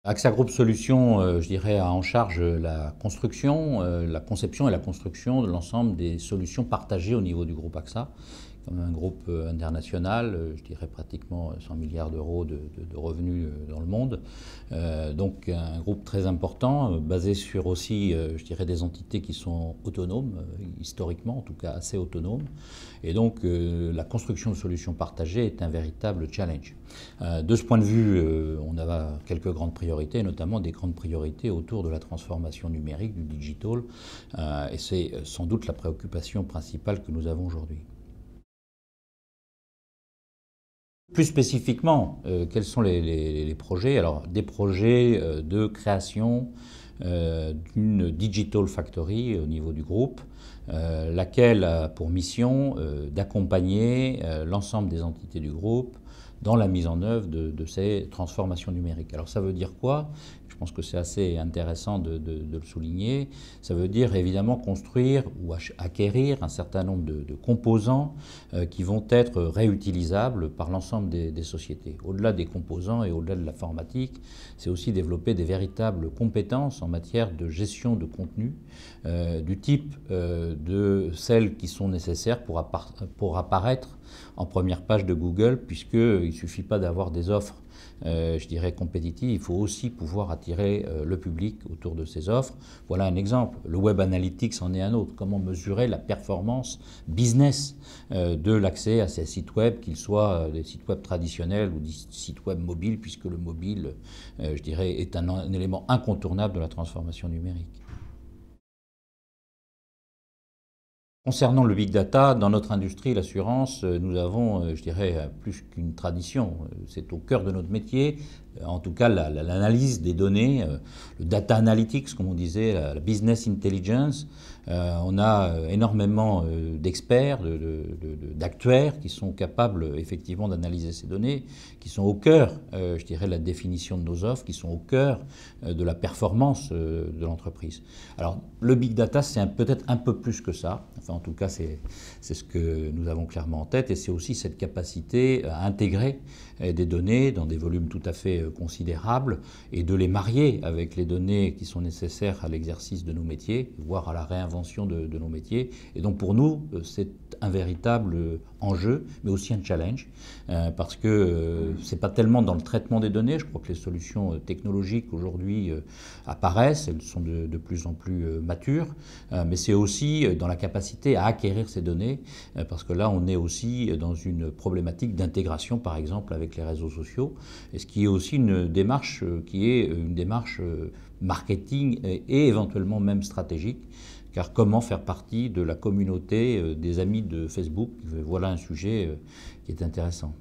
AXA Group Solutions, je dirais, a en charge la construction, la conception et la construction de l'ensemble des solutions partagées au niveau du groupe AXA, comme un groupe international, je dirais pratiquement 100 milliards d'euros de revenus dans le monde. Donc un groupe très important, basé sur aussi, je dirais, des entités qui sont autonomes, historiquement en tout cas assez autonomes. Et donc la construction de solutions partagées est un véritable challenge. De ce point de vue, on a quelques grandes priorités, notamment des grandes priorités autour de la transformation numérique, du digital, et c'est sans doute la préoccupation principale que nous avons aujourd'hui. Plus spécifiquement, quels sont les projets? Alors, des projets de création d'une Digital Factory au niveau du groupe, laquelle a pour mission d'accompagner l'ensemble des entités du groupe dans la mise en œuvre de ces transformations numériques. Alors ça veut dire quoi? Je pense que c'est assez intéressant de le souligner. Ça veut dire évidemment construire ou acquérir un certain nombre de composants qui vont être réutilisables par l'ensemble des sociétés. Au-delà des composants et au-delà de l'informatique, c'est aussi développer des véritables compétences en matière de gestion de contenu, du type de celles qui sont nécessaires pour apparaître en première page de Google, puisqu'il ne suffit pas d'avoir des offres je dirais compétitives, il faut aussi pouvoir attirer le public autour de ces offres. Voilà un exemple. Le Web Analytics en est un autre. Comment mesurer la performance business de l'accès à ces sites web, qu'ils soient des sites web traditionnels ou des sites web mobiles, puisque le mobile, je dirais, est un élément incontournable de la transformation numérique. Concernant le big data, dans notre industrie, l'assurance, nous avons, je dirais, plus qu'une tradition. C'est au cœur de notre métier. En tout cas, l'analyse des données, le data analytics, comme on disait, la business intelligence. On a énormément d'experts, d'actuaires qui sont capables effectivement d'analyser ces données, qui sont au cœur, je dirais, de la définition de nos offres, qui sont au cœur de la performance de l'entreprise. Alors, le big data, c'est peut-être un peu plus que ça. Enfin, en tout cas, c'est ce que nous avons clairement en tête, et c'est aussi cette capacité à intégrer des données dans des volumes tout à fait considérables et de les marier avec les données qui sont nécessaires à l'exercice de nos métiers, voire à la réinvention de nos métiers. Et donc pour nous, c'est un véritable enjeu, mais aussi un challenge, parce que c'est pas tellement dans le traitement des données. Je crois que les solutions technologiques aujourd'hui apparaissent, elles sont de plus en plus matures, mais c'est aussi dans la capacité à acquérir ces données, parce que là on est aussi dans une problématique d'intégration par exemple avec les réseaux sociaux, et ce qui est aussi une démarche marketing et éventuellement même stratégique, car comment faire partie de la communauté des amis de Facebook, voilà un sujet qui est intéressant.